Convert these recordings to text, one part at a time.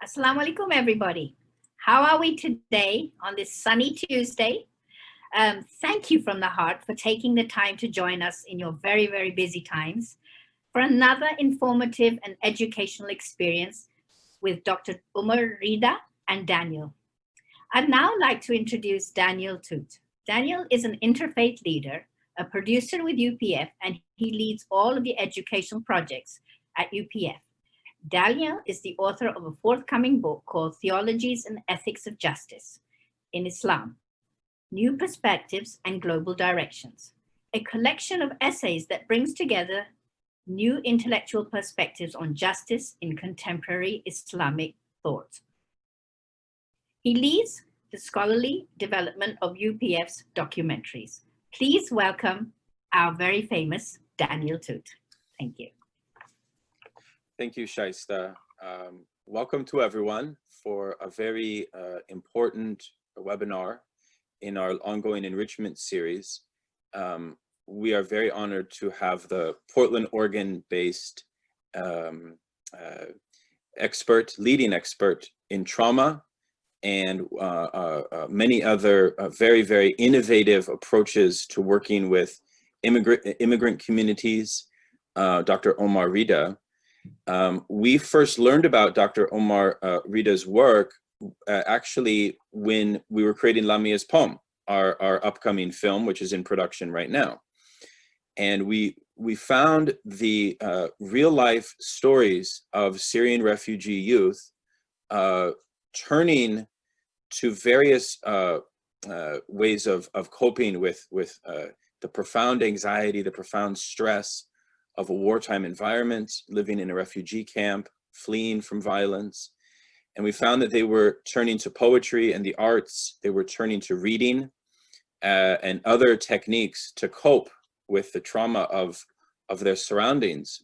Assalamu alaikum, everybody. How are we today on this sunny Tuesday? Thank you from the heart for taking the time to join us in your very, very busy times for another informative and educational experience with Dr. Omar Reda and Daniel. I'd now like to introduce Daniel Toot. Daniel is an interfaith leader, a producer with UPF, and he leads all of the educational projects at UPF. Daniel is the author of a forthcoming book called Theologies and Ethics of Justice in Islam, New Perspectives and Global Directions, a collection of essays that brings together new intellectual perspectives on justice in contemporary Islamic thought. He leads the scholarly development of UPF's documentaries. Please welcome our very famous Daniel Toot. Thank you. Thank you, Shaista. Welcome to everyone for a very important webinar in our ongoing enrichment series. We are very honored to have the Portland, Oregon-based leading expert in trauma and many other very, very innovative approaches to working with immigrant communities, Dr. Omar Reda. We first learned about Dr. Omar Reda's work actually when we were creating Lamya's poem, our upcoming film, which is in production right now. And we found the real life stories of Syrian refugee youth turning to various ways of coping with the profound anxiety, the profound stress of a wartime environment, living in a refugee camp, fleeing from violence. And we found that they were turning to poetry and the arts. They were turning to reading and other techniques to cope with the trauma of their surroundings.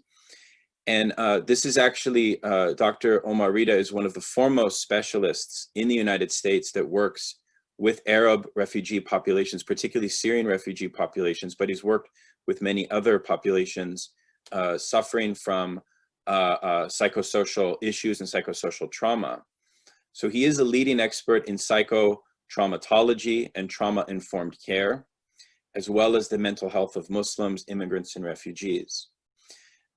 And this is actually, Dr. Omar Reda is one of the foremost specialists in the United States that works with Arab refugee populations, particularly Syrian refugee populations, but he's worked with many other populations suffering from psychosocial issues and psychosocial trauma. So he is a leading expert in psychotraumatology and trauma-informed care, as well as the mental health of Muslims, immigrants, and refugees.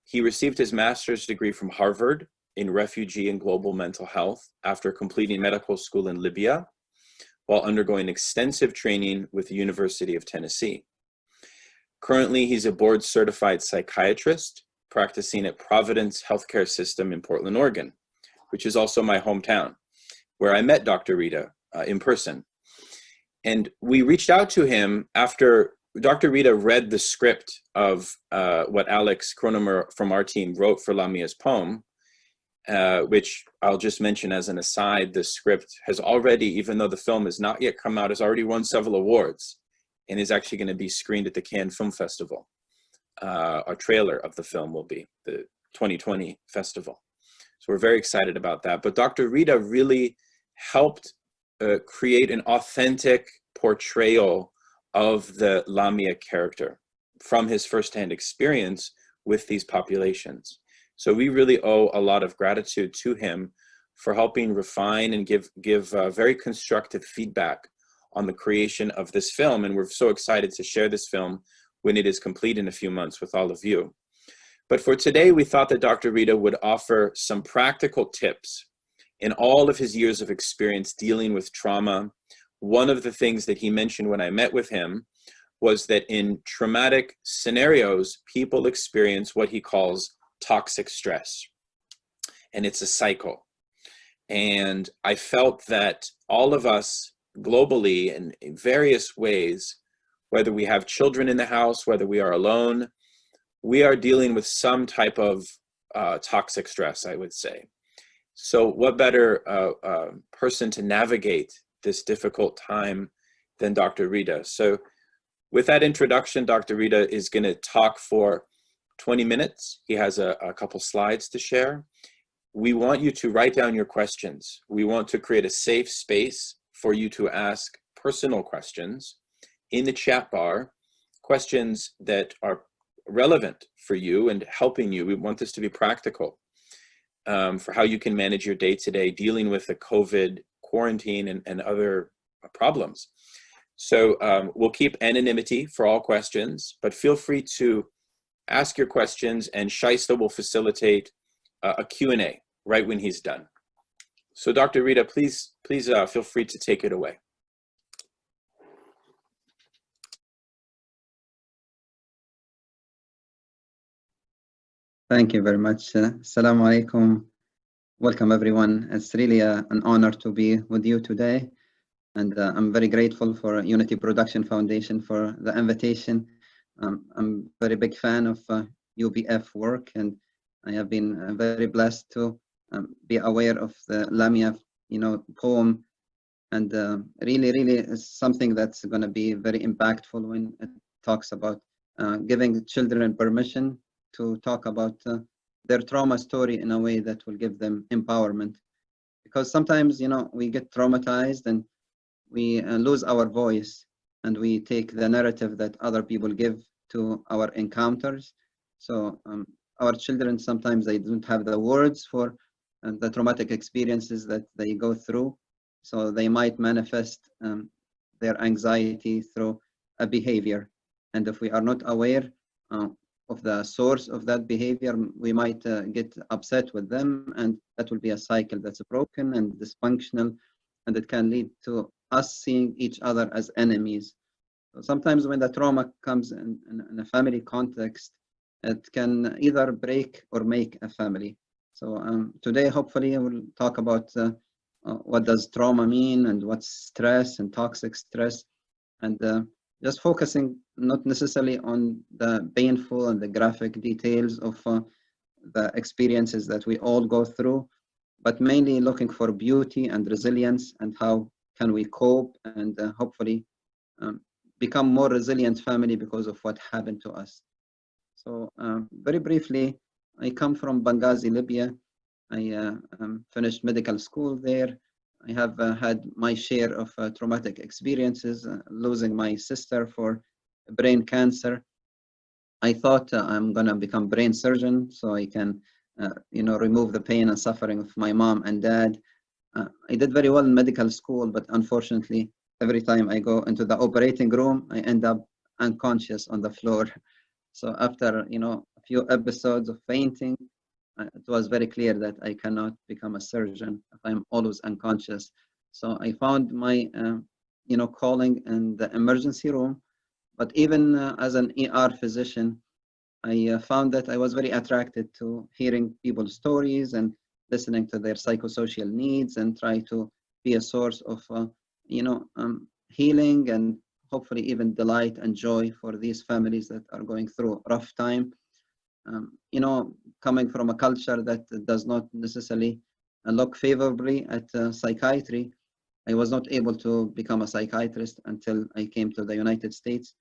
He received his master's degree from Harvard in refugee and global mental health after completing medical school in Libya, while undergoing extensive training with the University of Tennessee. Currently, he's a board-certified psychiatrist practicing at Providence Healthcare System in Portland, Oregon, which is also my hometown, where I met Dr. Reda in person. And we reached out to him after Dr. Reda read the script of what Alex Kronemer from our team wrote for Lamya's poem, which I'll just mention as an aside. The script has already, even though the film has not yet come out, has already won several awards and is actually going to be screened at the Cannes Film Festival. Our trailer of the film will be the 2020 festival. So we're very excited about that. But Dr. Reda really helped create an authentic portrayal of the Lamya character from his firsthand experience with these populations. So we really owe a lot of gratitude to him for helping refine and give very constructive feedback on the creation of this film. And we're so excited to share this film when it is complete in a few months with all of you. But for today, we thought that Dr. Reda would offer some practical tips in all of his years of experience dealing with trauma. One of the things that he mentioned when I met with him was that in traumatic scenarios, people experience what he calls toxic stress. And it's a cycle. And I felt that all of us globally in various ways, whether we have children in the house, whether we are alone, we are dealing with some type of toxic stress, I would say. So what better person to navigate this difficult time than Dr. Reda? So with that introduction, Dr. Reda is going to talk for 20 minutes. He has a couple slides to share. We want you to write down your questions. We want to create a safe space for you to ask personal questions in the chat bar, questions that are relevant for you and helping you. We want this to be practical. for how you can manage your day-to-day dealing with the COVID quarantine and other problems. So we'll keep anonymity for all questions, but feel free to ask your questions, and Shaista will facilitate a Q&A right when he's done. So Dr. Reda, please feel free to take it away. Thank you very much. Assalamu alaikum. Welcome everyone. It's really an honor to be with you today. And I'm very grateful for Unity Production Foundation for the invitation. I'm a very big fan of UBF work, and I have been very blessed to be aware of the Lamya, poem, and really is something that's going to be very impactful when it talks about giving children permission to talk about their trauma story in a way that will give them empowerment. Because sometimes, we get traumatized and we lose our voice, and we take the narrative that other people give to our encounters. So our children, sometimes they don't have the words for the traumatic experiences that they go through. So they might manifest their anxiety through a behavior. And if we are not aware of the source of that behavior, we might get upset with them, and that will be a cycle that's broken and dysfunctional, and it can lead to us seeing each other as enemies. So sometimes when the trauma comes in a family context, it can either break or make a family. So today, hopefully, we'll talk about what does trauma mean, and what's stress and toxic stress, and just focusing not necessarily on the painful and the graphic details of the experiences that we all go through, but mainly looking for beauty and resilience, and how can we cope and hopefully become more resilient family because of what happened to us. So very briefly, I come from Benghazi, Libya. I finished medical school there. I have had my share of traumatic experiences, losing my sister for brain cancer. I thought I'm gonna become brain surgeon so I can, remove the pain and suffering of my mom and dad. I did very well in medical school, but unfortunately, every time I go into the operating room, I end up unconscious on the floor. So after, a few episodes of fainting, it was very clear that I cannot become a surgeon if I'm always unconscious. So I found my, calling in the emergency room. But even as an ER physician, I found that I was very attracted to hearing people's stories and listening to their psychosocial needs, and try to be a source of, healing and hopefully even delight and joy for these families that are going through a rough time. Coming from a culture that does not necessarily look favorably at psychiatry, I was not able to become a psychiatrist until I came to the United States.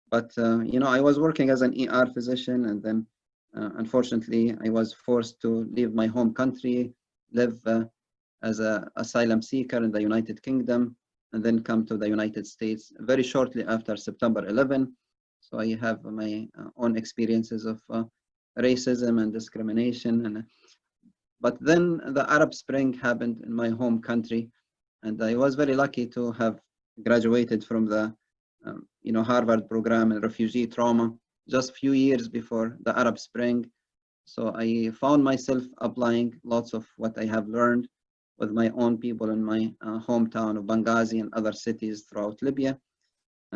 But, I was working as an ER physician, and then unfortunately, I was forced to leave my home country, live as an asylum seeker in the United Kingdom, and then come to the United States very shortly after September 11. So I have my own experiences of racism and discrimination. But then the Arab Spring happened in my home country, and I was very lucky to have graduated from the Harvard program in refugee trauma just a few years before the Arab Spring. So I found myself applying lots of what I have learned with my own people in my hometown of Benghazi and other cities throughout Libya.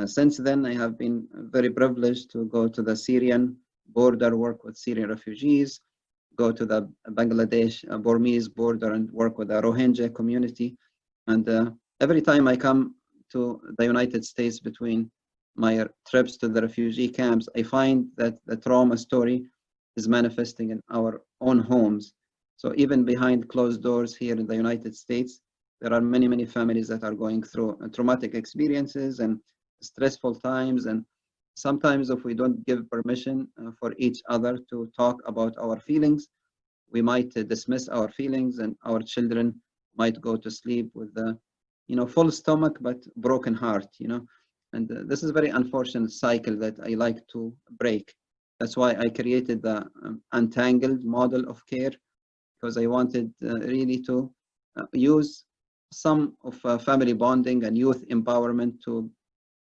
Since then, I have been very privileged to go to the Syrian border, work with Syrian refugees, go to the Bangladesh Burmese border and work with the Rohingya community. And every time I come to the United States between my trips to the refugee camps, I find that the trauma story is manifesting in our own homes. So even behind closed doors here in the United States, there are many families that are going through traumatic experiences and stressful times. And sometimes if we don't give permission for each other to talk about our feelings, we might dismiss our feelings, and our children might go to sleep with the full stomach but broken heart. And this is a very unfortunate cycle that I like to break. That's why I created the untangled model of care, because I wanted really to use some of family bonding and youth empowerment to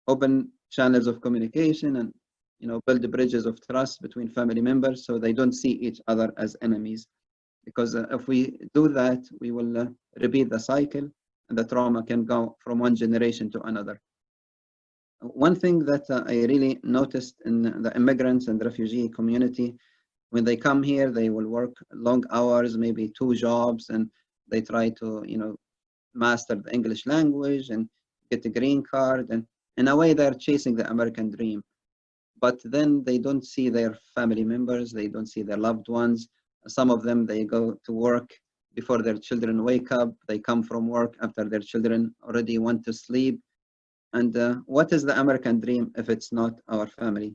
open channels of communication and build the bridges of trust between family members so they don't see each other as enemies. Because if we do that, we will repeat the cycle, and the trauma can go from one generation to another. One thing that I really noticed in the immigrants and refugee community, when they come here, they will work long hours, maybe 2 jobs, and they try to, master the English language and get a green card. And in a way, they're chasing the American dream. But then they don't see their family members, they don't see their loved ones. Some of them, they go to work before their children wake up. They come from work after their children already went to sleep. And what is the American dream if it's not our family?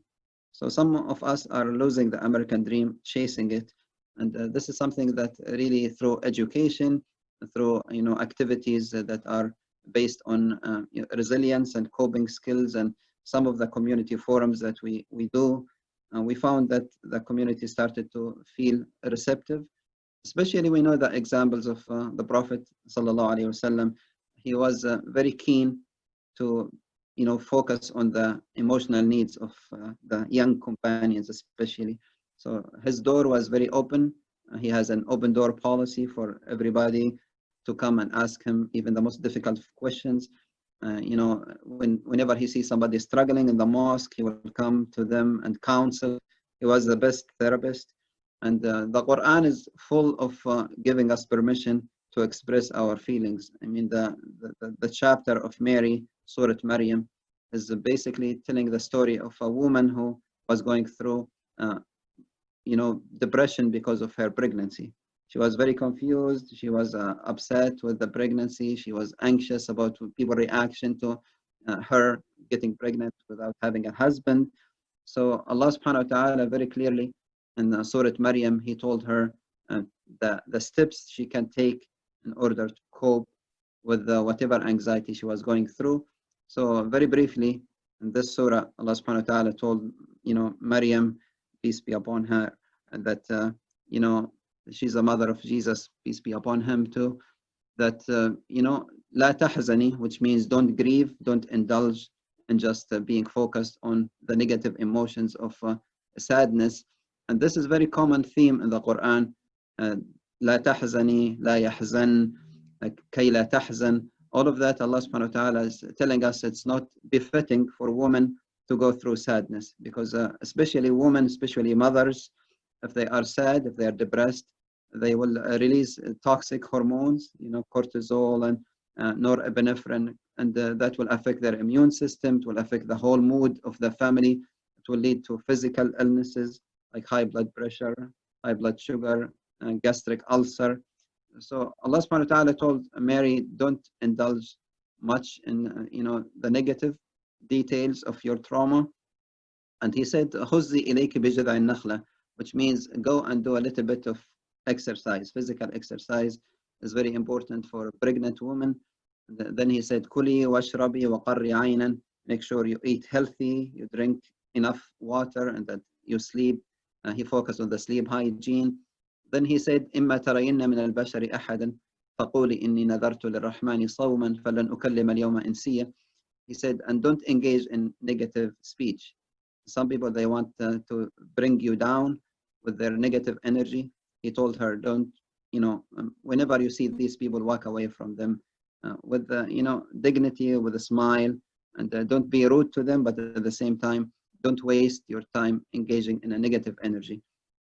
So some of us are losing the American dream, chasing it. And this is something that really through education, through activities that are based on resilience and coping skills, and some of the community forums that we do, we found that the community started to feel receptive. Especially we know the examples of the Prophet sallallahu alaihi wasallam. He was very keen to focus on the emotional needs of the young companions especially. So his door was very open. He has an open door policy for everybody to come and ask him even the most difficult questions. Whenever he sees somebody struggling in the mosque, he will come to them and counsel. He was the best therapist. And the Quran is full of giving us permission to express our feelings. I mean, the chapter of Mary, Surah Maryam, is basically telling the story of a woman who was going through, depression because of her pregnancy. She was very confused. She was upset with the pregnancy. She was anxious about people's reaction to her getting pregnant without having a husband. So Allah subhanahu wa ta'ala very clearly in Surah Maryam, He told her the steps she can take in order to cope with whatever anxiety she was going through. So very briefly, in this surah, Allah subhanahu wa ta'ala told, Maryam, peace be upon her, that, she's a mother of Jesus, peace be upon him too, that, la tahzani, which means don't grieve, don't indulge in just being focused on the negative emotions of sadness. And this is a very common theme in the Quran. La tahzani, la yahzan, kay la tahzan. All of that, Allah subhanahu wa ta'ala is telling us it's not befitting for women to go through sadness, because especially women, especially mothers, if they are sad, if they are depressed, they will release toxic hormones, cortisol and norepinephrine, and that will affect their immune system. It will affect the whole mood of the family. It will lead to physical illnesses like high blood pressure, high blood sugar, gastric ulcer. So Allah subhanahu wa ta'ala told Mary, don't indulge much in the negative details of your trauma. And He said, "Khuzzi ilayki bi jid'i an-nakhla," which means go and do a little bit of exercise. Physical exercise is very important for a pregnant woman. Then He said, "Kuli washrabi wa qarri aynan." Make sure you eat healthy, you drink enough water, and that you sleep. He focused on the sleep hygiene. Then He said, إِمَّا تَرَيِنَّ مِنَ الْبَشَرِ أَحَدًا فَقُولِ إِنِّي نَذَرْتُ لِلرَّحْمَنِ صَوْمًا فَلَنْ أُكَلِّمَ الْيَوْمَ إِنْسِيًّا. He said, and don't engage in negative speech. Some people, they want to bring you down with their negative energy. He told her, don't, whenever you see these people, walk away from them with dignity, with a smile, and don't be rude to them, but at the same time, don't waste your time engaging in a negative energy.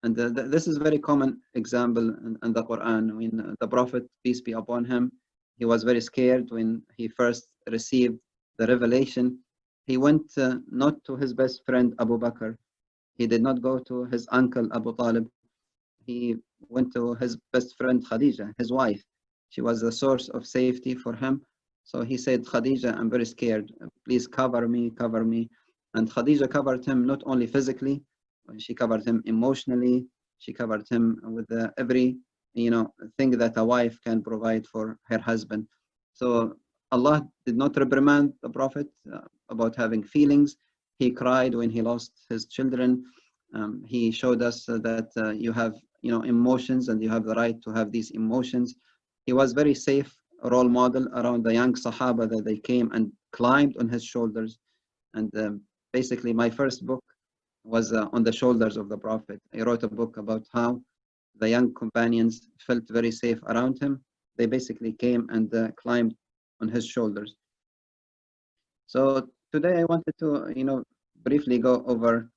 And this is a very common example in the Quran. When the Prophet, peace be upon him, he was very scared when he first received the revelation. He went not to his best friend Abu Bakr. He did not go to his uncle Abu Talib. He went to his best friend Khadija, his wife. She was a source of safety for him. So he said, Khadija, I'm very scared. Please cover me, cover me. And Khadija covered him not only physically, she covered him emotionally. She covered him with every thing that a wife can provide for her husband. So Allah did not reprimand the Prophet about having feelings. He cried when he lost his children. He showed us that you have emotions, and you have the right to have these emotions. He was very safe role model around the young Sahaba that they came and climbed on his shoulders. And basically, my first book was on the shoulders of the Prophet. I wrote a book about how the young companions felt very safe around him. They basically came and climbed on his shoulders. So today I wanted to, briefly go over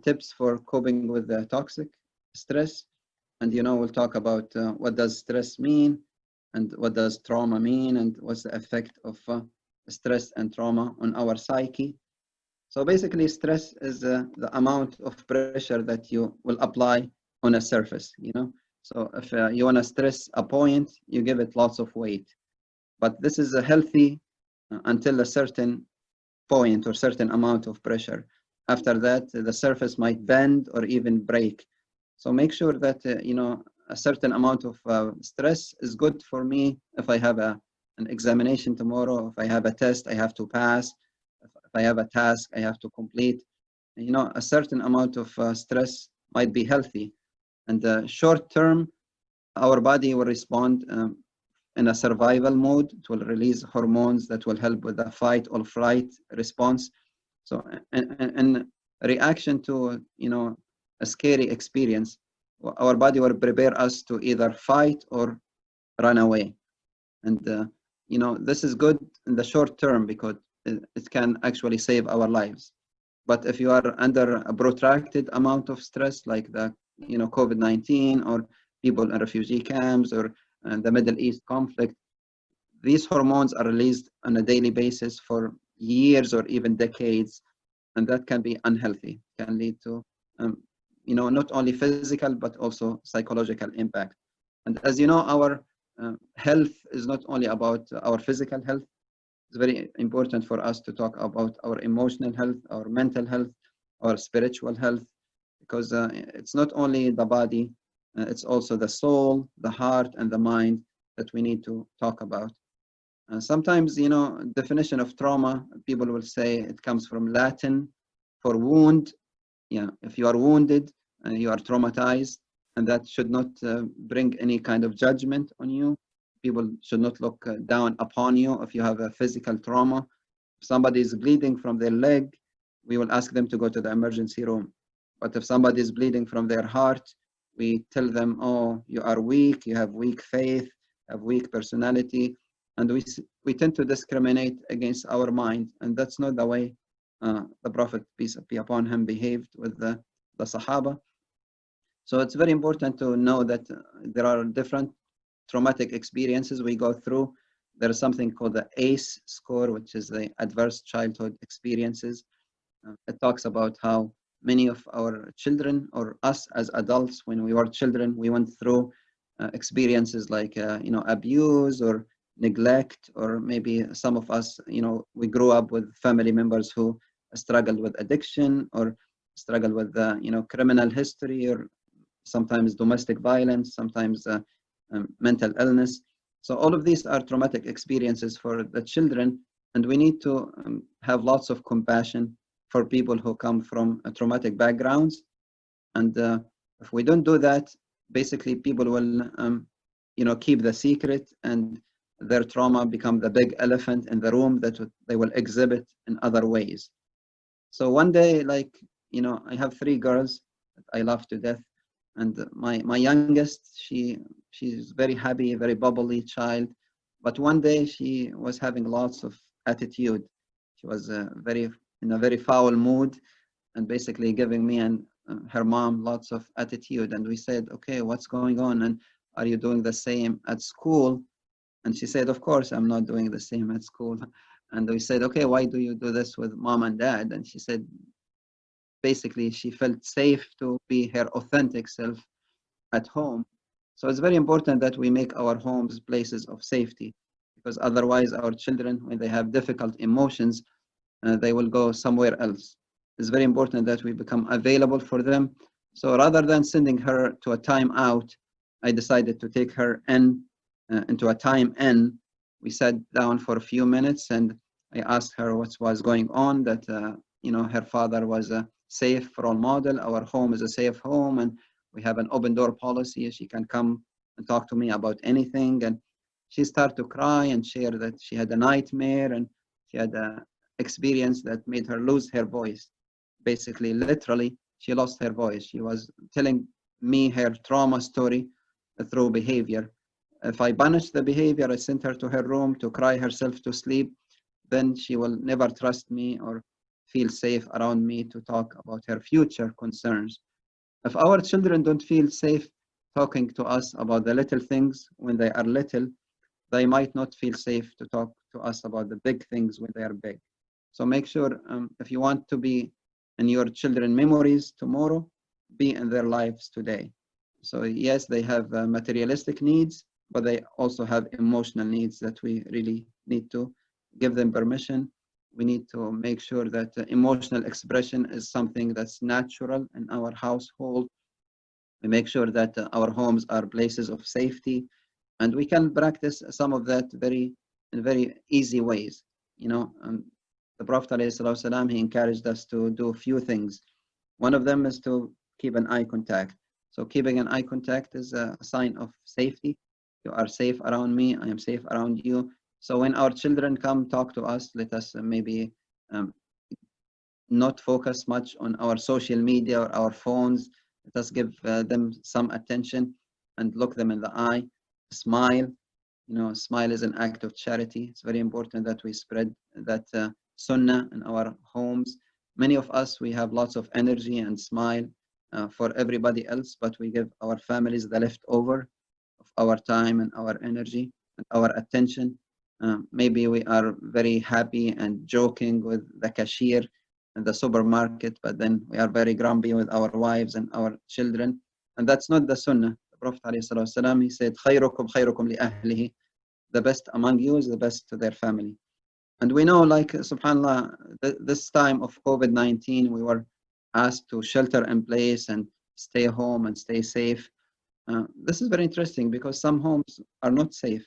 tips for coping with the toxic stress. And, we'll talk about what does stress mean, and what does trauma mean, and what's the effect of stress and trauma on our psyche. So basically, stress is the amount of pressure that you will apply on a surface. So if you want to stress a point, you give it lots of weight. But this is a healthy until a certain point or certain amount of pressure. After that, the surface might bend or even break. So make sure that, a certain amount of stress is good for me. If I have an examination tomorrow, if I have a test I have to pass, if I have a task I have to complete, a certain amount of stress might be healthy. And short term, our body will respond in a survival mode. It will release hormones that will help with the fight or flight response. So in reaction to a scary experience, our body will prepare us to either fight or run away. And this is good in the short term because it can actually save our lives. But if you are under a protracted amount of stress, like the COVID-19 or people in refugee camps or the Middle East conflict, these hormones are released on a daily basis for years or even decades, and that can be unhealthy, can lead to not only physical but also psychological impact. And as you know, our health is not only about our physical health. It's very important for us to talk about our emotional health, our mental health, our spiritual health, because it's not only the body, it's also the soul, the heart, and the mind that we need to talk about. Sometimes, definition of trauma, people will say it comes from Latin for wound. Yeah, if you are wounded, you are traumatized, and that should not bring any kind of judgment on you. People should not look down upon you if you have a physical trauma. If somebody is bleeding from their leg, we will ask them to go to the emergency room. But if somebody is bleeding from their heart, we tell them, oh, you are weak, you have weak faith, have weak personality. And we tend to discriminate against our mind. And that's not the way the Prophet, peace be upon him, behaved with the Sahaba. So it's very important to know that there are different traumatic experiences we go through. There is something called the ACE score, which is the Adverse Childhood Experiences. It talks about how many of our children, or us as adults, when we were children, we went through experiences like abuse or neglect, or maybe some of us, we grew up with family members who struggled with addiction or struggled with criminal history, or sometimes domestic violence, sometimes mental illness. So all of these are traumatic experiences for the children, and we need to have lots of compassion for people who come from traumatic backgrounds. And if we don't do that, basically people will keep the secret, and their trauma become the big elephant in the room that they will exhibit in other ways. So one day, I have 3 girls that I love to death, and my youngest, she's very happy, very bubbly child, but one day she was having lots of attitude. She was in a very foul mood, and basically giving me and her mom lots of attitude. And we said, okay, what's going on, and are you doing the same at school? And she said, of course I'm not doing the same at school. And we said, okay, why do you do this with mom and dad? And she said, basically she felt safe to be her authentic self at home. So it's very important that we make our homes places of safety, because otherwise our children, when they have difficult emotions, they will go somewhere else. It's very important that we become available for them. So rather than sending her to a timeout, I decided to take her into a time in. We sat down for a few minutes, and I asked her what was going on, that her father was a safe role model, our home is a safe home, and We have an open door policy. She can come and talk to me about anything. And she started to cry and share that she had a nightmare and she had an experience that made her lose her voice. Basically, literally, she lost her voice. She was telling me her trauma story through behavior. If I punish the behavior, I sent her to her room to cry herself to sleep, then she will never trust me or feel safe around me to talk about her future concerns. If our children don't feel safe talking to us about the little things when they are little, they might not feel safe to talk to us about the big things when they are big. So make sure if you want to be in your children's memories tomorrow, be in their lives today. So yes, they have materialistic needs, but they also have emotional needs that we really need to give them permission. We need to make sure that emotional expression is something that's natural in our household. We make sure that our homes are places of safety, and we can practice some of that in very easy ways. You know, the Prophet ﷺ, he encouraged us to do a few things. One of them is to keep an eye contact. So keeping an eye contact is a sign of safety. You are safe around me, I am safe around you. So when our children come talk to us, let us maybe not focus much on our social media or our phones. Let us give them some attention and look them in the eye, smile. You know, smile is an act of charity. It's very important that we spread that sunnah in our homes. Many of us, we have lots of energy and smile for everybody else, but we give our families the leftover of our time and our energy and our attention. Maybe we are very happy and joking with the cashier in the supermarket, but then we are very grumpy with our wives and our children. And that's not the sunnah. The Prophet ﷺ, he said, خيركم خيركم لأهله. The best among you is the best to their family. And we know, like, subhanAllah, this time of COVID-19, we were asked to shelter in place and stay home and stay safe. This is very interesting because some homes are not safe.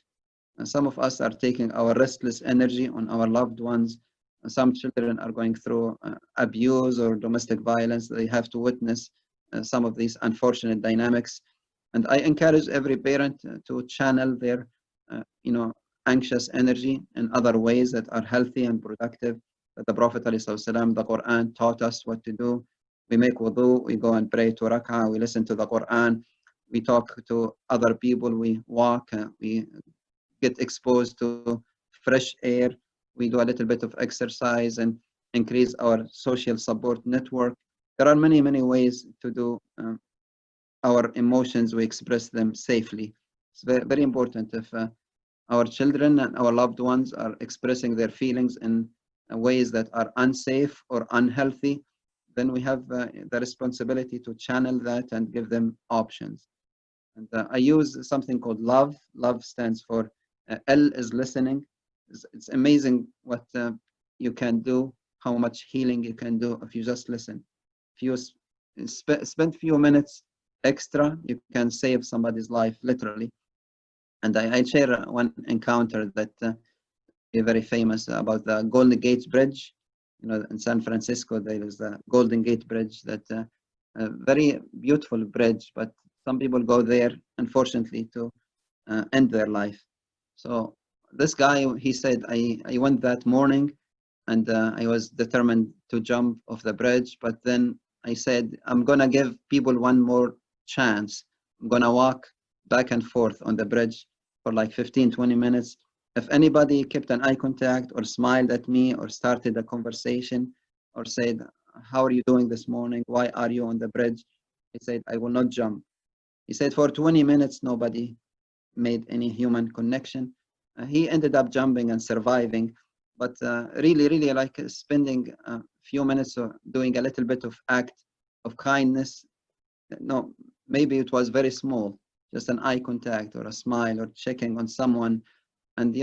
Some of us are taking our restless energy on our loved ones. Some children are going through abuse or domestic violence. They have to witness some of these unfortunate dynamics. And I encourage every parent to channel their, anxious energy in other ways that are healthy and productive. That the Prophet ﷺ, the Quran taught us what to do. We make wudu, we go and pray 2 rak'ah, we listen to the Quran, we talk to other people, we walk, we get exposed to fresh air, we do a little bit of exercise and increase our social support network. There are many, many ways to do our emotions, we express them safely. It's very, very important if our children and our loved ones are expressing their feelings in ways that are unsafe or unhealthy, then we have the responsibility to channel that and give them options. And I use something called love. Love stands for L is listening. It's amazing what you can do, how much healing you can do if you just listen. If you spend few minutes extra, you can save somebody's life, literally. And I'll share one encounter that is very famous about the Golden Gate Bridge. You know, in San Francisco, there is the Golden Gate Bridge, that a very beautiful bridge, but some people go there, unfortunately, to end their life. So this guy, he said, I went that morning and I was determined to jump off the bridge, but then I said, I'm gonna give people one more chance. I'm gonna walk back and forth on the bridge for like 15, 20 minutes. If anybody kept an eye contact or smiled at me or started a conversation or said, how are you doing this morning? Why are you on the bridge? He said, I will not jump. He said for 20 minutes, nobody made any human connection. He ended up jumping and surviving, but really, really like spending a few minutes doing a little bit of act of kindness. No, maybe it was very small, just an eye contact or a smile or checking on someone. And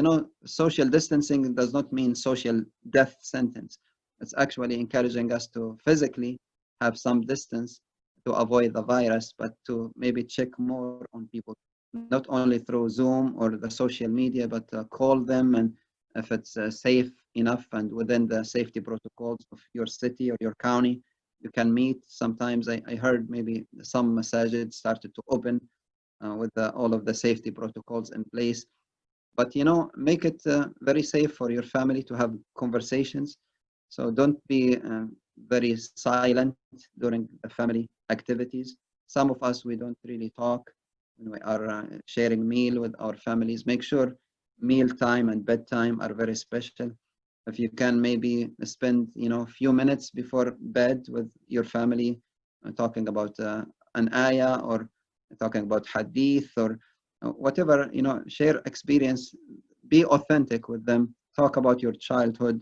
social distancing does not mean social death sentence. It's actually encouraging us to physically have some distance to avoid the virus, but to maybe check more on people, not only through Zoom or the social media, but call them, and if it's safe enough and within the safety protocols of your city or your county, You can meet. Sometimes I heard maybe some massages started to open with all of the safety protocols in place. But make it very safe for your family to have conversations. So don't be very silent during the family activities. Some of us, we don't really talk when we are sharing meal with our families. Make sure meal time and bedtime are very special. If you can maybe spend a few minutes before bed with your family, talking about an ayah or talking about hadith or whatever, share experience, be authentic with them, talk about your childhood,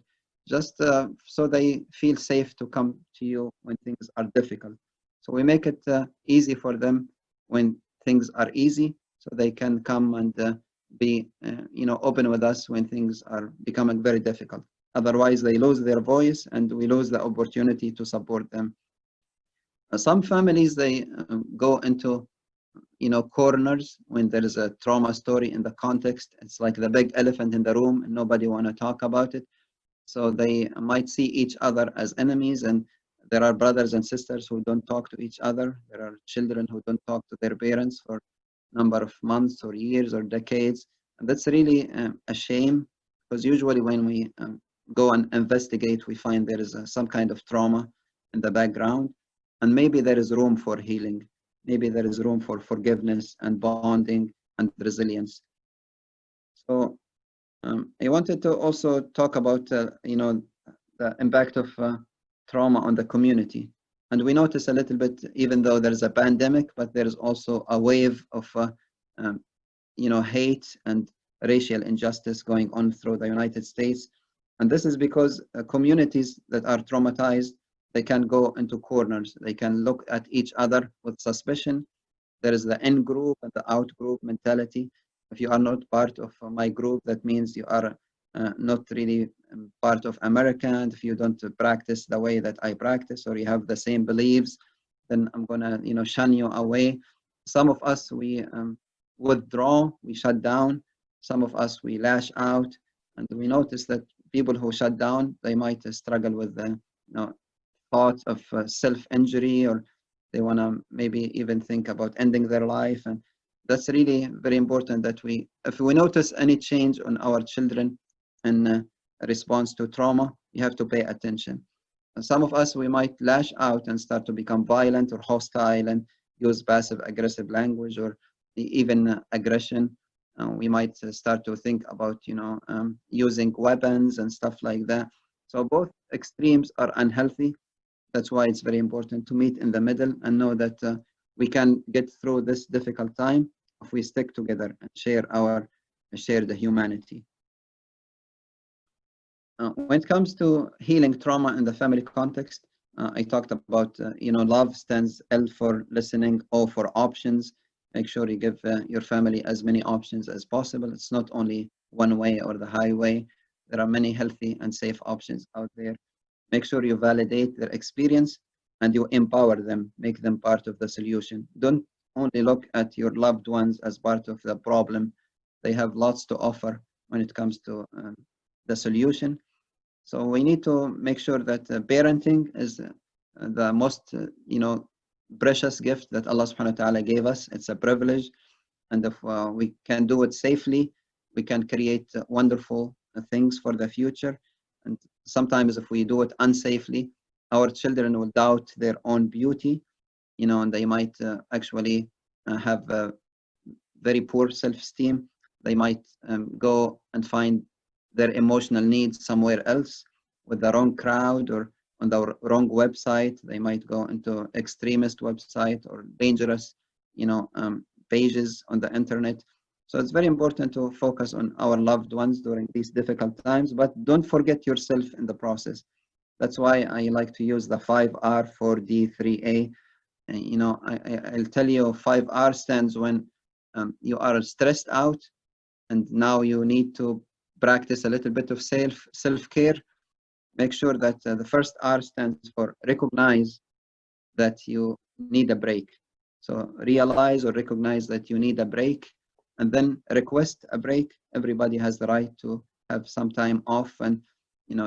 just so they feel safe to come to you when things are difficult. So we make it easy for them when things are easy, so they can come and be open with us when things are becoming very difficult. Otherwise they lose their voice and we lose the opportunity to support them. Some families, they go into corners when there is a trauma story in the context. It's like the big elephant in the room and nobody want to talk about it. So they might see each other as enemies, and there are brothers and sisters who don't talk to each other. There are children who don't talk to their parents for a number of months or years or decades. And that's really a shame, because usually when we go and investigate, we find there is some kind of trauma in the background, and maybe there is room for healing. Maybe there is room for forgiveness and bonding and resilience. So I wanted to also talk about, the impact of trauma on the community. And we notice a little bit, even though there's a pandemic, but there's also a wave of, hate and racial injustice going on through the United States. And this is because communities that are traumatized, they can go into corners. They can look at each other with suspicion. There is the in-group and the out-group mentality. If you are not part of my group, that means you are not really part of America. And if you don't practice the way that I practice, or you have the same beliefs, then I'm gonna, shun you away. Some of us, we withdraw, we shut down. Some of us, we lash out. And we notice that people who shut down, they might struggle with the, thoughts of self-injury, or they want to maybe even think about ending their life. And that's really very important that if we notice any change on our children in response to trauma, you have to pay attention. And some of us, we might lash out and start to become violent or hostile and use passive aggressive language or even aggression. We might start to think about, using weapons and stuff like that. So both extremes are unhealthy. That's why it's very important to meet in the middle and know that we can get through this difficult time if we stick together and share the humanity. When it comes to healing trauma in the family context, I talked about, love stands L for listening, O for options. Make sure you give your family as many options as possible. It's not only one way or the highway. There are many healthy and safe options out there. Make sure you validate their experience and you empower them, make them part of the solution. Don't only look at your loved ones as part of the problem. They have lots to offer when it comes to the solution. So we need to make sure that parenting is the most, precious gift that Allah subhanahu wa ta'ala gave us. It's a privilege. And if we can do it safely, we can create wonderful things for the future. And sometimes if we do it unsafely, our children will doubt their own beauty, and they might actually have a very poor self-esteem. They might go and find their emotional needs somewhere else with the wrong crowd or on the wrong website. They might go into extremist website or dangerous, pages on the internet. So it's very important to focus on our loved ones during these difficult times, but don't forget yourself in the process. That's why I like to use the 5R, 4D, 3A. And, I'll tell you 5R stands when you are stressed out and now you need to practice a little bit of self-care. Make sure that the first R stands for recognize that you need a break. So realize or recognize that you need a break, and then request a break. Everybody has the right to have some time off and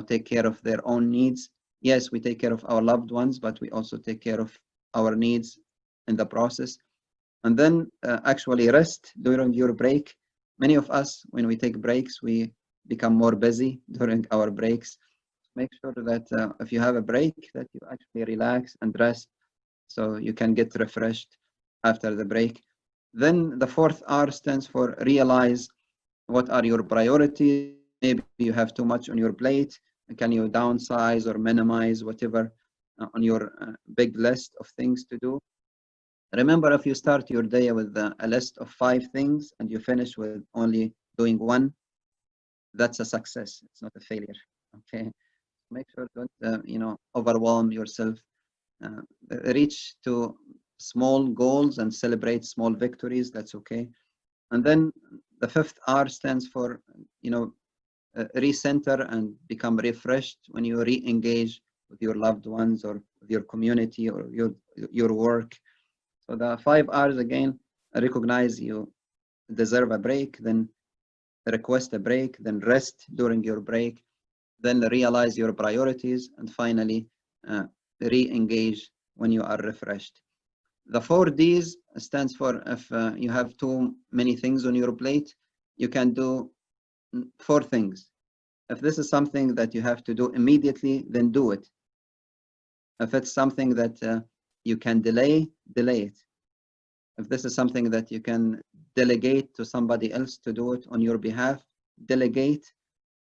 take care of their own needs. Yes, we take care of our loved ones, but we also take care of our needs in the process. And then actually rest during your break. Many of us, when we take breaks, we become more busy during our breaks. Make sure that if you have a break, that you actually relax and rest so you can get refreshed after the break. Then the fourth R stands for realize what are your priorities. Maybe you have too much on your plate. Can you downsize or minimize whatever on your big list of things to do? Remember, if you start your day with a list of 5 things and you finish with only doing one, that's a success. It's not a failure. Okay. Make sure don't overwhelm yourself. Reach to small goals and celebrate small victories. That's okay. And then the fifth R stands for recenter and become refreshed when you re-engage with your loved ones or with your community or your work. So the 5 R's again: recognize you deserve a break, then request a break, then rest during your break, then realize your priorities, and finally re-engage when you are refreshed. The 4 Ds stands for if you have too many things on your plate, you can do 4 things. If this is something that you have to do immediately, then do it. If it's something that you can delay it. If this is something that you can delegate to somebody else to do it on your behalf, delegate.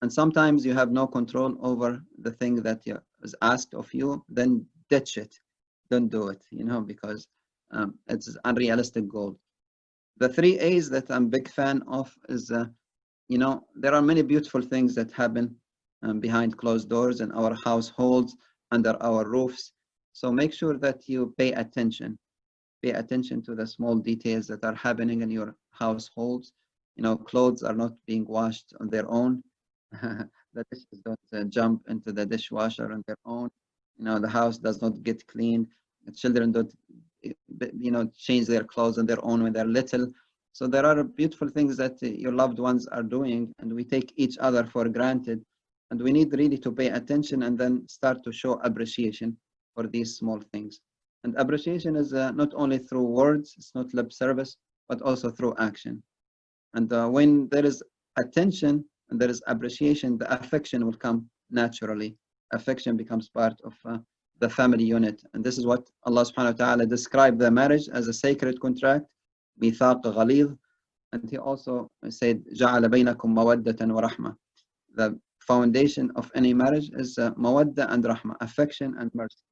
And sometimes you have no control over the thing that is asked of you, then ditch it. Don't do it, because it's an unrealistic goal. The 3 A's that I'm a big fan of is, there are many beautiful things that happen behind closed doors in our households, under our roofs. So make sure that you pay attention. Pay attention to the small details that are happening in your households. Clothes are not being washed on their own. The dishes don't jump into the dishwasher on their own. The house does not get cleaned. The children don't, change their clothes on their own when they're little. So there are beautiful things that your loved ones are doing, and we take each other for granted. And we need really to pay attention and then start to show appreciation for these small things. And appreciation is not only through words, it's not lip service, but also through action. And when there is attention and there is appreciation, the affection will come naturally. Affection becomes part of the family unit. And this is what Allah subhanahu wa ta'ala described the marriage as a sacred contract, mithaq ghalidh. And he also said, جَعَلَ بَيْنَكُمْ مَوَدَّةً وَرَحْمَةً. The foundation of any marriage is mawadda and rahmah, affection and mercy.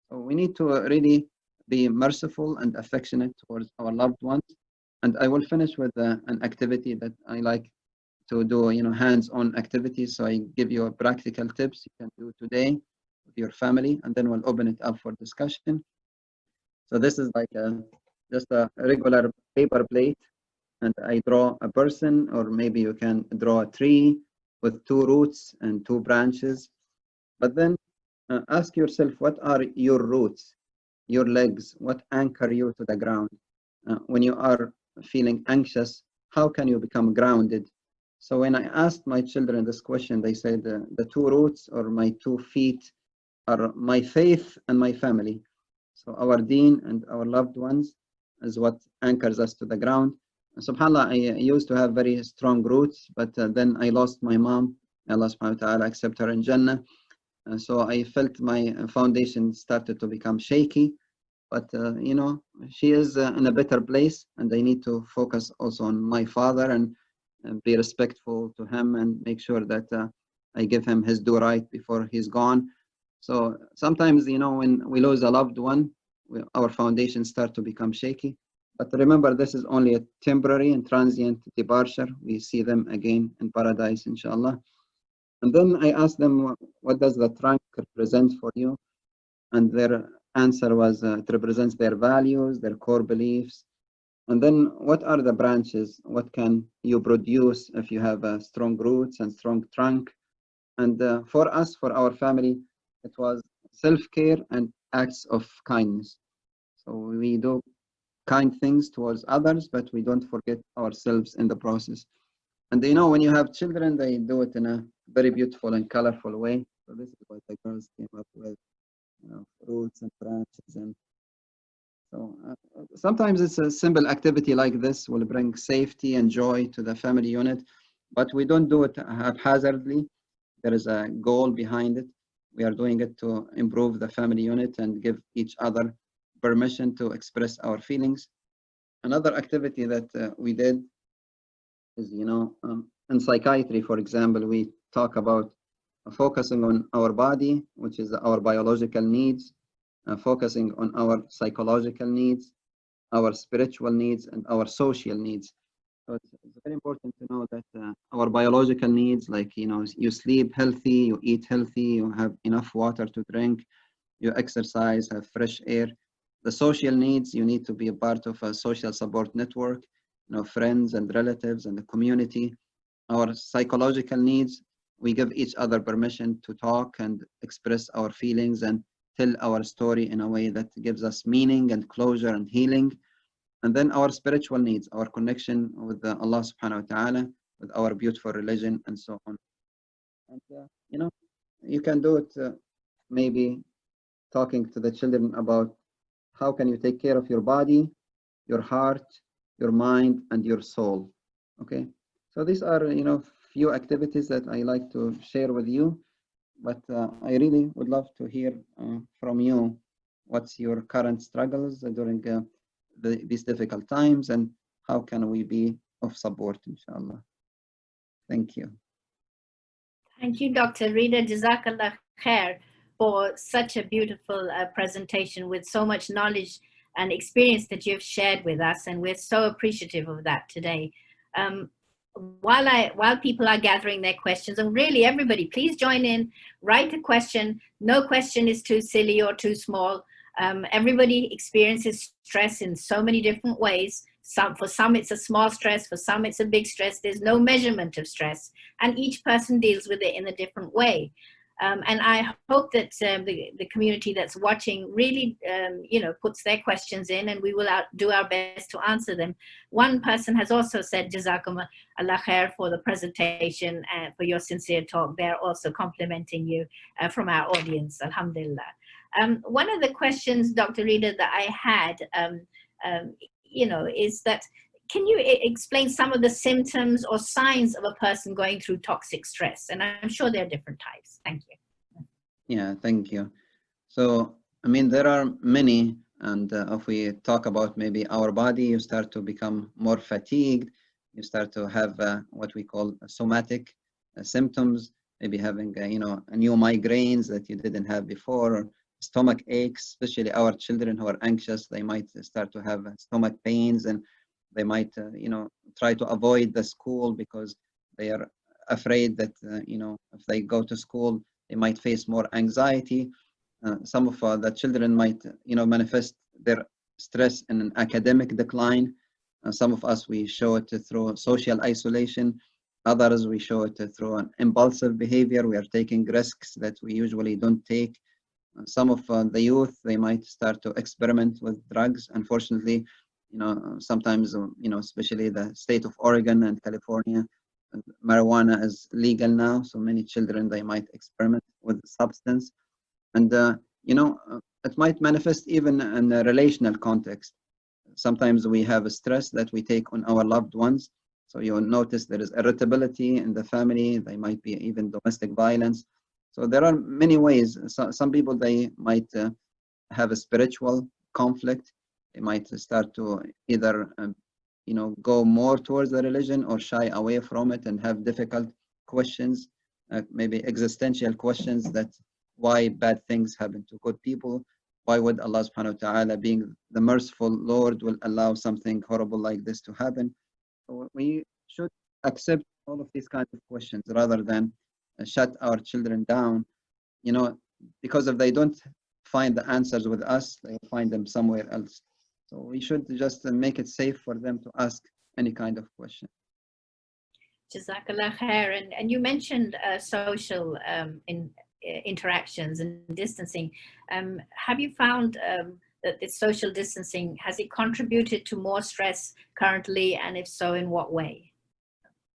So we need to really be merciful and affectionate towards our loved ones. And I will finish with an activity that I like to do, hands-on activities. So I give you practical tips you can do today with your family, and then we'll open it up for discussion. So this is like just a regular paper plate, and I draw a person, or maybe you can draw a tree with 2 roots and 2 branches. But then ask yourself, what are your roots, your legs? What anchor you to the ground? When you are feeling anxious, how can you become grounded? So when I asked my children this question, they said the 2 roots or my 2 feet are my faith and my family. So our deen and our loved ones is what anchors us to the ground. SubhanAllah, I used to have very strong roots, but then I lost my mom. Allah subhanahu wa ta'ala accept her in Jannah. So I felt my foundation started to become shaky. But, she is in a better place, and I need to focus also on my father and be respectful to him and make sure that I give him his due right before he's gone. So sometimes, when we lose a loved one, our foundations start to become shaky. But remember, this is only a temporary and transient departure. We see them again in paradise, inshallah. And then I asked them, what does the trunk represent for you? And their answer was, it represents their values, their core beliefs. And then what are the branches? What can you produce if you have strong roots and strong trunk? And for us, for our family, it was self-care and acts of kindness. So we do kind things towards others, but we don't forget ourselves in the process. And when you have children, they do it in a very beautiful and colorful way. So this is what the girls came up with, fruits and branches. And so sometimes it's a simple activity like this will bring safety and joy to the family unit, but we don't do it haphazardly. There is a goal behind it. We are doing it to improve the family unit and give each other permission to express our feelings. Another activity that we did is, in psychiatry, for example, we talk about focusing on our body, which is our biological needs, focusing on our psychological needs, our spiritual needs, and our social needs. So it's very important to know that our biological needs, like, you sleep healthy, you eat healthy, you have enough water to drink, you exercise, have fresh air. The social needs, you need to be a part of a social support network, friends and relatives and the community. Our psychological needs, we give each other permission to talk and express our feelings and tell our story in a way that gives us meaning and closure and healing. And then our spiritual needs, our connection with Allah subhanahu wa ta'ala, with our beautiful religion, and so on. And, you can do it maybe talking to the children about how can you take care of your body, your heart, your mind, and your soul. Okay, so these are, few activities that I like to share with you, but I really would love to hear from you what's your current struggles during these difficult times, and how can we be of support, inshallah. Thank you. Thank you, Dr. Reda. Jazakallah khair for such a beautiful presentation with so much knowledge and experience that you've shared with us, and we're so appreciative of that today. While people are gathering their questions, and really everybody, please join in, write a question. No question is too silly or too small. Everybody experiences stress in so many different ways. For some it's a small stress, for some it's a big stress. There's no measurement of stress, and each person deals with it in a different way. And I hope that the community that's watching really, puts their questions in, and we will do our best to answer them. One person has also said, Jazakum Allah khair for the presentation and for your sincere talk. They're also complimenting you from our audience, alhamdulillah. One of the questions, Dr. Reda, that I had, is that, can you explain some of the symptoms or signs of a person going through toxic stress? And I'm sure there are different types. Thank you. Yeah, thank you. So, there are many, and if we talk about maybe our body, you start to become more fatigued. You start to have what we call somatic symptoms, maybe having, new migraines that you didn't have before, or stomach aches, especially our children who are anxious. They might start to have stomach pains, and they might, try to avoid the school because they are afraid that, if they go to school, they might face more anxiety. Some of the children might, manifest their stress in an academic decline. Some of us, we show it through social isolation. Others, we show it through an impulsive behavior. We are taking risks that we usually don't take. Some of the youth, they might start to experiment with drugs. Unfortunately, sometimes, especially the state of Oregon and California, marijuana is legal now. So many children, they might experiment with substance. And, it might manifest even in a relational context. Sometimes we have a stress that we take on our loved ones. So you'll notice there is irritability in the family. They might be even domestic violence. So there are many ways. Some people, they might have a spiritual conflict. They might start to either, go more towards the religion or shy away from it and have difficult questions, maybe existential questions, that why bad things happen to good people? Why would Allah subhanahu wa ta'ala, being the merciful Lord, will allow something horrible like this to happen? So we should accept all of these kinds of questions rather than shut our children down, because if they don't find the answers with us, they will find them somewhere else. So we should just make it safe for them to ask any kind of question. Jazakallah khair. And you mentioned social interactions and distancing. Have you found that this social distancing, has it contributed to more stress currently? And if so, in what way?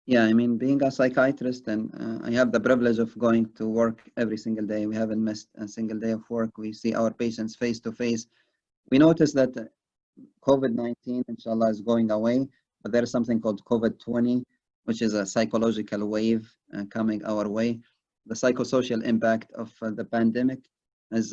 Yeah, I mean, being a psychiatrist, and I have the privilege of going to work every single day. We haven't missed a single day of work. We see our patients face to face. We notice that COVID-19, inshallah, is going away, but there is something called COVID-20, which is a psychological wave coming our way. The psychosocial impact of the pandemic is,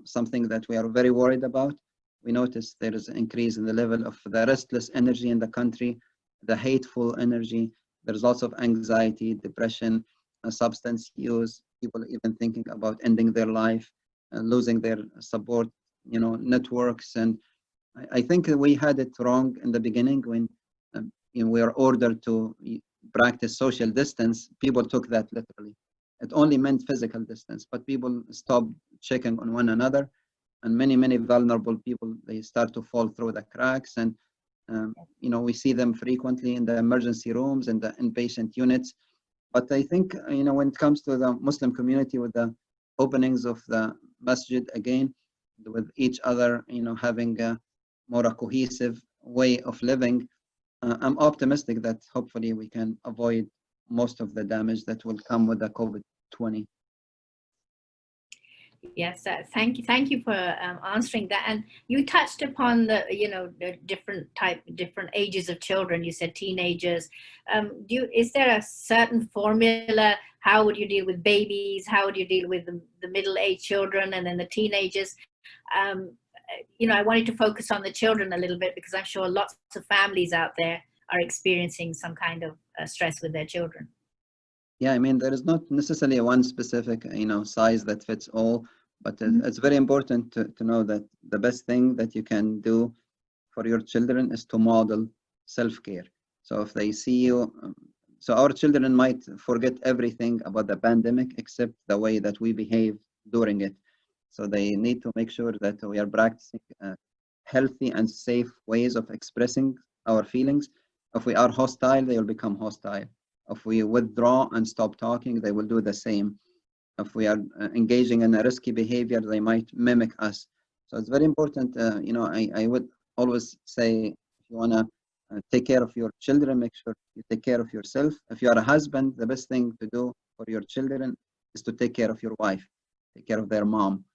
something that we are very worried about. We notice there is an increase in the level of the restless energy in the country, the hateful energy. There's lots of anxiety, depression, substance use, people even thinking about ending their life, losing their support, networks. And I think we had it wrong in the beginning when we are ordered to practice social distance. People took that literally. It only meant physical distance, but people stopped checking on one another, and many vulnerable people, they start to fall through the cracks. And we see them frequently in the emergency rooms and the inpatient units. But I think when it comes to the Muslim community, with the openings of the masjid again, with each other, having a more a cohesive way of living, I'm optimistic that hopefully we can avoid most of the damage that will come with the COVID-20. Yes, thank you for answering that. And you touched upon the different ages of children. You said teenagers. Is there a certain formula? How would you deal with babies? How would you deal with the middle-aged children and then the teenagers? I wanted to focus on the children a little bit because I'm sure lots of families out there are experiencing some kind of stress with their children. Yeah, I mean, there is not necessarily one specific, size that fits all, but it's very important to know that the best thing that you can do for your children is to model self-care. So if they see you, so our children might forget everything about the pandemic except the way that we behave during it. So they need to make sure that we are practicing healthy and safe ways of expressing our feelings. If we are hostile, they will become hostile. If we withdraw and stop talking, they will do the same. If we are engaging in a risky behavior, they might mimic us. So it's very important. I would always say, if you want to take care of your children, make sure you take care of yourself. If you are a husband, the best thing to do for your children is to take care of your wife, take care of their mom,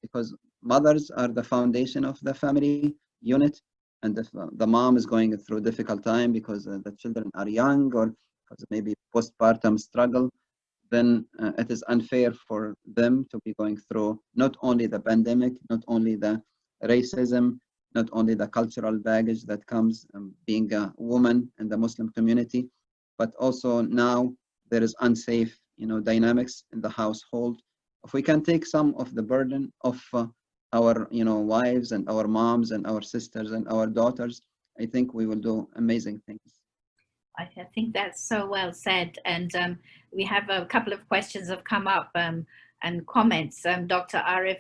because mothers are the foundation of the family unit. And if the mom is going through a difficult time because the children are young, or because maybe postpartum struggle, then it is unfair for them to be going through not only the pandemic, not only the racism, not only the cultural baggage that comes being a woman in the Muslim community, but also now there is unsafe, dynamics in the household. If we can take some of the burden of our, wives and our moms and our sisters and our daughters, I think we will do amazing things. I think that's so well said. And we have a couple of questions have come up and comments. Dr. Arif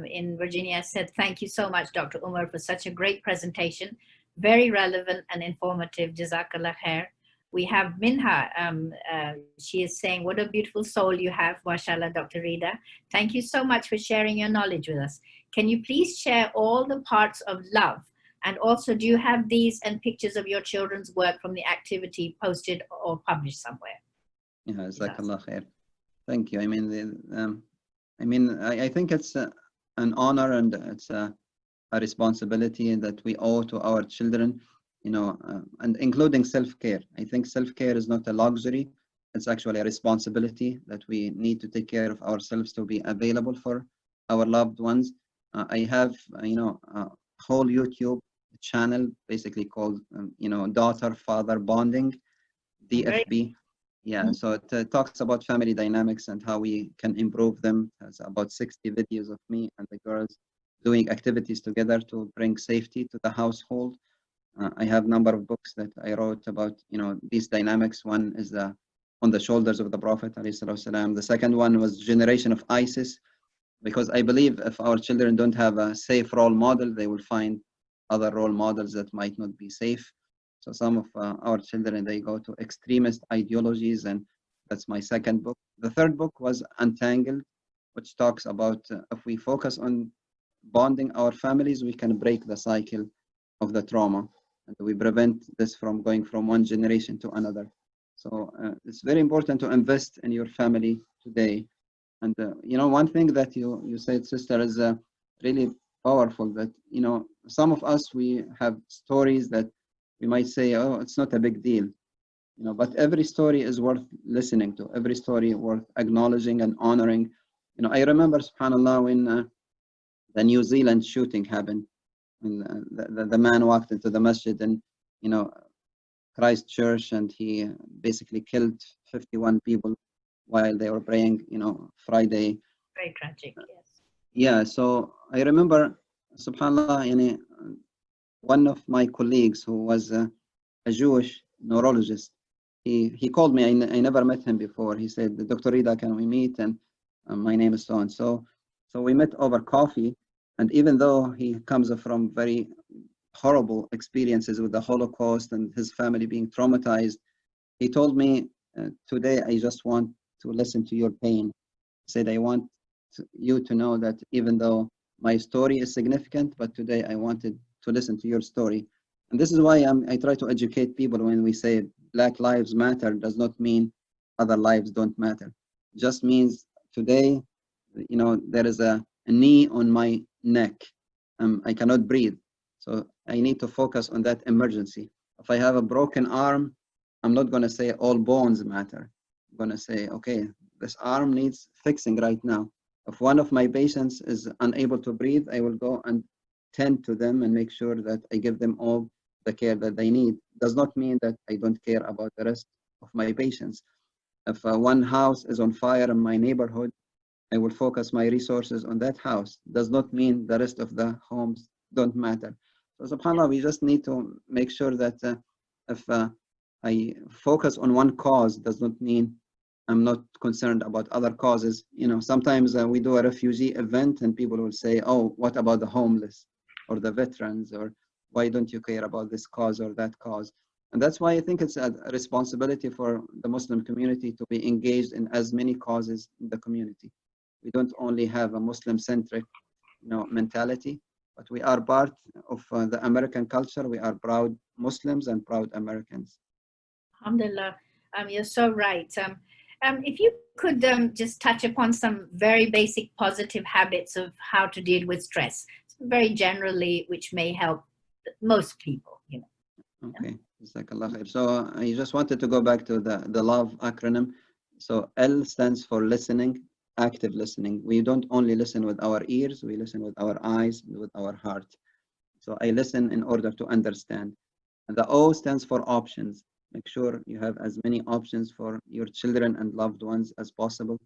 in Virginia said, "Thank you so much, Dr. Umar, for such a great presentation. Very relevant and informative. Jazakallah khair." We have Minha. She is saying, "What a beautiful soul you have, mashallah, Dr. Reda. Thank you so much for sharing your knowledge with us. Can you please share all the parts of love? And also, do you have these and pictures of your children's work from the activity posted or published somewhere?" Yeah, Jazakallah khair. Thank you. I mean, I think it's an honor, and it's a responsibility that we owe to our children, and including self-care. I think self-care is not a luxury. It's actually a responsibility that we need to take care of ourselves to be available for our loved ones. I have, a whole YouTube channel basically called, daughter-father bonding, DFB. Yeah, so it talks about family dynamics and how we can improve them. It's about 60 videos of me and the girls doing activities together to bring safety to the household. I have a number of books that I wrote about, these dynamics. One is On the Shoulders of the Prophet, ﷺ. The second one was Generation of ISIS, because I believe if our children don't have a safe role model, they will find other role models that might not be safe. So some of our children, they go to extremist ideologies, and that's my second book. The third book was Untangled, which talks about if we focus on bonding our families, we can break the cycle of the trauma, and we prevent this from going from one generation to another. So it's very important to invest in your family today. And one thing that you said, sister, is really powerful. That some of us, we have stories that we might say, oh, it's not a big deal. But every story is worth listening to. Every story worth acknowledging and honoring. I remember, subhanallah, when the New Zealand shooting happened, when the man walked into the masjid and Christchurch, and he basically killed 51 people while they were praying, Friday. Very tragic, yes. Yeah, so I remember, subhanallah, one of my colleagues who was a Jewish neurologist, he called me. I never met him before. He said, Dr. Reda, can we meet? And my name is so and so. So we met over coffee. And even though he comes from very horrible experiences with the Holocaust and his family being traumatized, he told me, today I just want to listen to your pain. He said, I want you to know that even though my story is significant, but today I wanted to listen to your story. And this is why I try to educate people. When we say Black Lives Matter, does not mean other lives don't matter. It just means today, there is a knee on my neck. I cannot breathe. So I need to focus on that emergency. If I have a broken arm, I'm not going to say all bones matter. I'm going to say, okay, this arm needs fixing right now. If one of my patients is unable to breathe, I will go and tend to them and make sure that I give them all the care that they need. Does not mean that I don't care about the rest of my patients. If one house is on fire in my neighborhood, I will focus my resources on that house. Does not mean the rest of the homes don't matter. So subhanAllah, we just need to make sure that if I focus on one cause, does not mean I'm not concerned about other causes. Sometimes we do a refugee event and people will say, oh, what about the homeless or the veterans, or why don't you care about this cause or that cause? And that's why I think it's a responsibility for the Muslim community to be engaged in as many causes in the community. We don't only have a Muslim-centric mentality, but we are part of the American culture. We are proud Muslims and proud Americans. Alhamdulillah, you're so right. If you could just touch upon some very basic positive habits of how to deal with stress, very generally, which may help most people. Okay, Jazakallah khair. So I just wanted to go back to the LOVE acronym. So L stands for listening, active listening. We don't only listen with our ears, we listen with our eyes, with our heart. So I listen in order to understand. And the O stands for options. Make sure you have as many options for your children and loved ones as possible.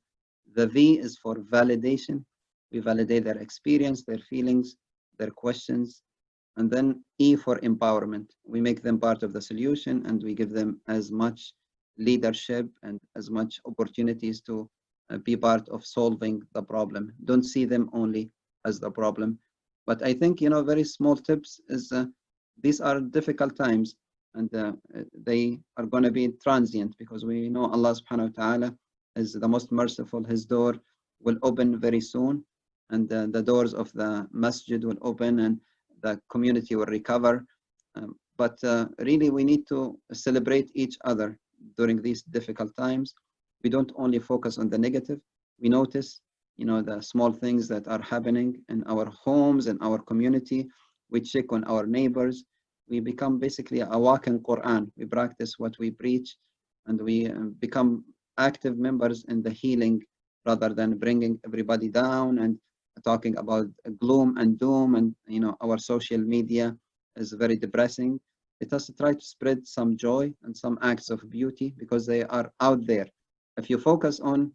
The V is for validation. We validate their experience, their feelings, their questions. And then E for empowerment. We make them part of the solution and we give them as much leadership and as much opportunities to be part of solving the problem. Don't see them only as the problem. But I think, very small tips is these are difficult times and they are going to be transient because we know Allah subhanahu wa ta'ala is the most merciful. His door will open very soon and the doors of the masjid will open and the community will recover. But really we need to celebrate each other during these difficult times. We don't only focus on the negative. We notice, the small things that are happening in our homes and our community. We check on our neighbors. We become basically a walking Quran. We practice what we preach and we become active members in the healing rather than bringing everybody down and talking about gloom and doom. And, our social media is very depressing. Let us try to spread some joy and some acts of beauty because they are out there. If you focus on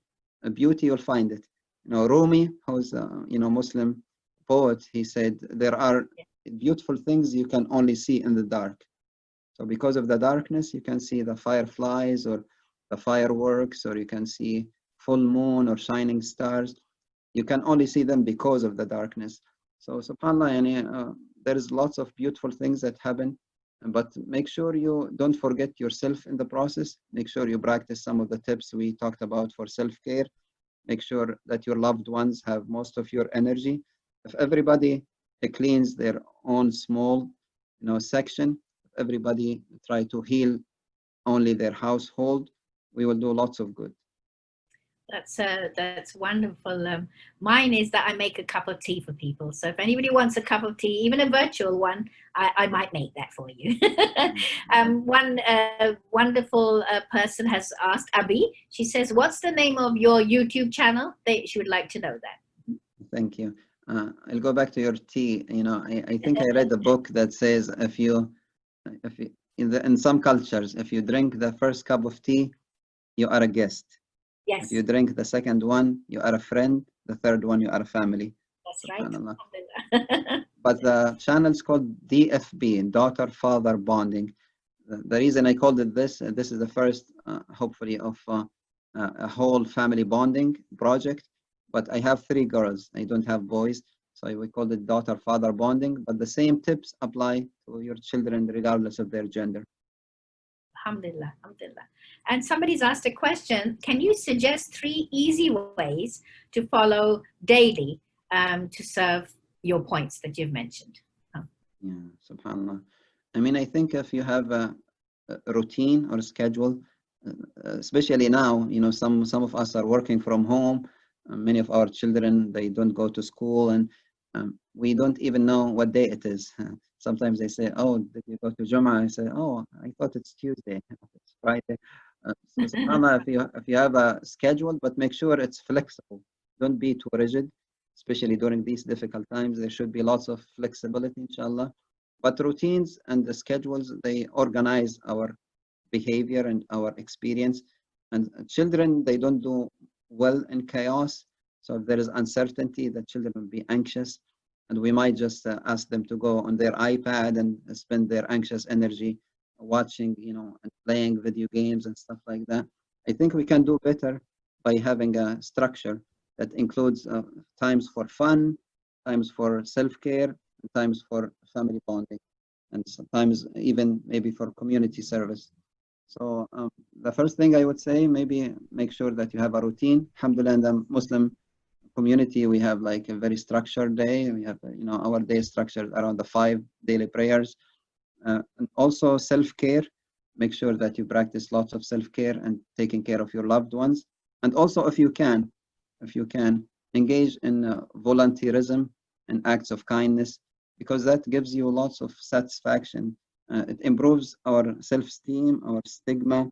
beauty, you'll find it. Rumi, who's a Muslim poet, he said, there are beautiful things you can only see in the dark. So because of the darkness, you can see the fireflies or the fireworks, or you can see full moon or shining stars. You can only see them because of the darkness. So subhanAllah, there is lots of beautiful things that happen, but make sure you don't forget yourself in the process. Make sure you practice some of the tips we talked about for self-care. Make sure that your loved ones have most of your energy. If everybody cleans their own small, section, everybody try to heal only their household, we will do lots of good. That's wonderful. Mine is that I make a cup of tea for people. So if anybody wants a cup of tea, even a virtual one, I might make that for you. One wonderful person has asked, Abby, she says, what's the name of your YouTube channel? She would like to know that. Thank you. I'll go back to your tea. You know, I think I read a book that says if you in some cultures, if you drink the first cup of tea, you are a guest. Yes. If you drink the second one, you are a friend. The third one, you are a family. That's right. But the channel is called DFB, Daughter Father Bonding. The reason I called it this is the first, hopefully, of a whole family bonding project. But I have 3 girls. I don't have boys. So we called it Daughter Father Bonding. But the same tips apply to your children, regardless of their gender. Alhamdulillah, alhamdulillah. And somebody's asked a question. Can you suggest 3 easy ways to follow daily to serve your points that you've mentioned? Yeah, subhanAllah. I mean, I think if you have a routine or a schedule, especially now, you know, some of us are working from home. Many of our children, they don't go to school, and we don't even know what day it is. Sometimes they say, oh, did you go to Jummah? I say, oh, I thought it's Tuesday. It's Friday. So subhanAllah, if you have a schedule, but make sure it's flexible. Don't be too rigid, especially during these difficult times. There should be lots of flexibility, inshallah. But routines and the schedules, they organize our behavior and our experience. And children, they don't do well in chaos. So if there is uncertainty, the children will be anxious. And we might just ask them to go on their iPad and spend their anxious energy watching, you know, and playing video games and stuff like that. I think we can do better by having a structure that includes times for fun, times for self-care, times for family bonding, and sometimes even maybe for community service. So the first thing I would say, maybe make sure that you have a routine. Alhamdulillah, in the Muslim community, we have like a very structured day. We have, you know, our day structured around the 5 daily prayers. And also self-care. Make sure that you practice lots of self-care and taking care of your loved ones. And also, if you can, engage in volunteerism and acts of kindness, because that gives you lots of satisfaction. It improves our self-esteem, our stigma,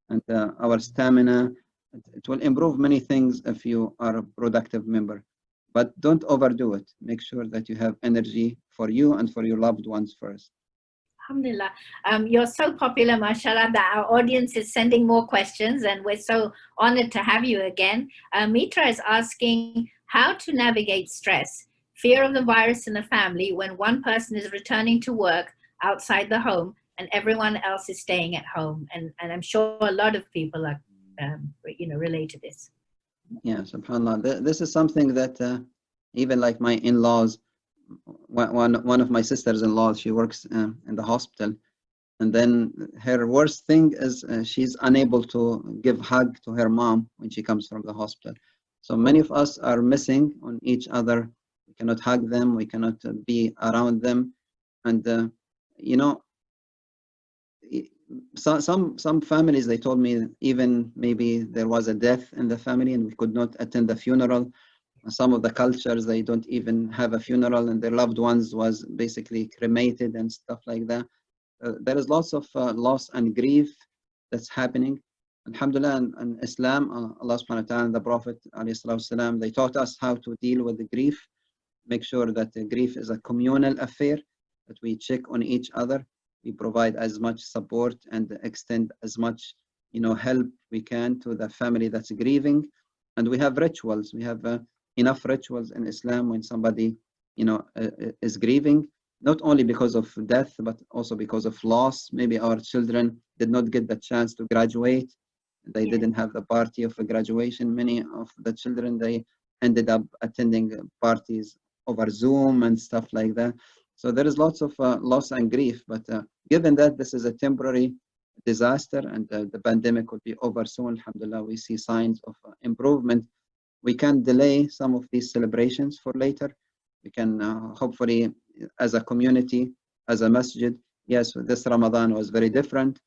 and our stamina. It will improve many things if you are a productive member. But don't overdo it. Make sure that you have energy for you and for your loved ones first. Alhamdulillah. You're so popular, mashallah, that our audience is sending more questions, and we're so honored to have you again. Mitra is asking how to navigate stress, fear of the virus in the family when one person is returning to work outside the home and everyone else is staying at home. And I'm sure a lot of people are, relate to this. Yeah, subhanAllah. This is something that even like my in-laws, one of my sisters-in-laws, she works in the hospital, and then her worst thing is she's unable to give hug to her mom when she comes from the hospital. So many of us are missing on each other. We cannot hug them, we cannot be around them, and you know, some families, they told me even maybe there was a death in the family and we could not attend the funeral. Some of the cultures, they don't even have a funeral and their loved ones was basically cremated and stuff like that. There is lots of loss and grief that's happening. Alhamdulillah, in Islam, Allah subhanahu wa ta'ala and the Prophet ﷺ, they taught us how to deal with the grief. Make sure that the grief is a communal affair, that we check on each other. We provide as much support and extend as much, help we can to the family that's grieving. And we have rituals. We have enough rituals in Islam when somebody, is grieving, not only because of death, but also because of loss. Maybe our children did not get the chance to graduate. They didn't have the party of a graduation. Many of the children, they ended up attending parties over Zoom and stuff like that. So there is lots of loss and grief, but given that this is a temporary disaster and the pandemic will be over soon, alhamdulillah, we see signs of improvement. We can delay some of these celebrations for later. We can hopefully, as a community, as a masjid, yes, this Ramadan was very different.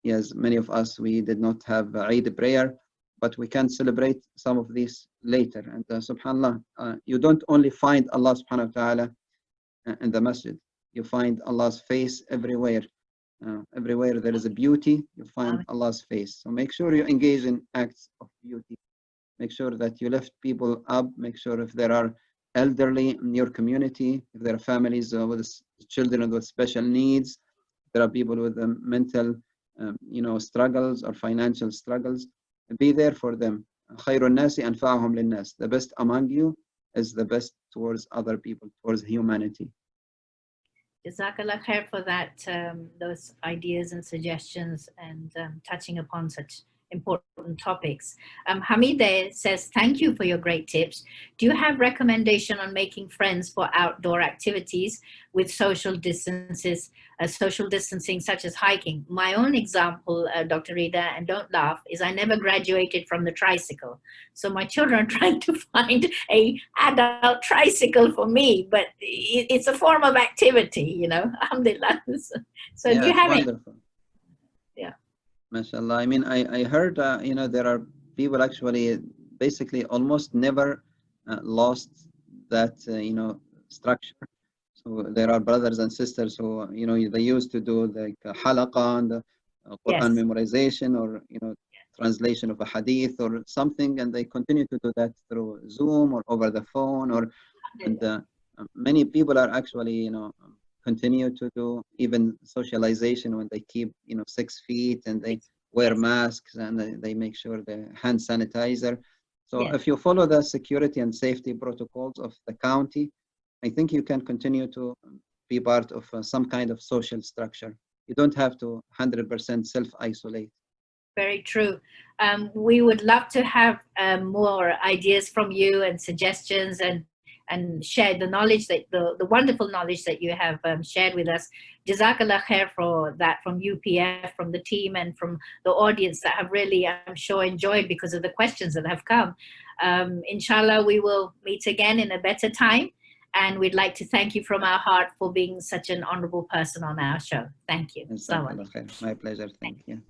Yes, many of us, we did not have Eid prayer, but we can celebrate some of these later. And subhanAllah, you don't only find Allah subhanahu wa ta'ala in the masjid. You find Allah's face everywhere. Everywhere there is a beauty, you find Allah's face. So make sure you engage in acts of beauty. Make sure that you lift people up. Make sure if there are elderly in your community, if there are families with children with special needs, there are people with mental struggles or financial struggles, be there for them. خير الناس أنفعهم للناس. The best among you is the best towards other people, towards humanity. Jazakallah khair for that, those ideas and suggestions, and touching upon such important topics. Hamide says, thank you for your great tips. Do you have recommendation on making friends for outdoor activities with social distancing, such as hiking? My own example, Dr. Reda, and don't laugh, is I never graduated from the tricycle. So my children are trying to find a adult tricycle for me, but it's a form of activity, you know, alhamdulillah. So yeah, do you have wonderful. Yeah. MashaAllah. I mean, I heard, there are people actually basically almost never lost that, structure. So there are brothers and sisters who, they used to do like halaqa and Quran memorization or, translation of a hadith or something, and they continue to do that through Zoom or over the phone, and many people are actually, continue to do even socialization when they keep 6 feet and they wear masks and they make sure the hand sanitizer. So if you follow the security and safety protocols of the county, I think you can continue to be part of some kind of social structure. You don't have to 100% self-isolate. Very true. We would love to have more ideas from you and suggestions, and share the knowledge that the wonderful knowledge that you have shared with us. Jazakallah khair for that, from UPF, from the team, and from the audience that have really, I'm sure, enjoyed because of the questions that have come. Inshallah, we will meet again in a better time. And we'd like to thank you from our heart for being such an honorable person on our show. Thank you. My pleasure. Thank you.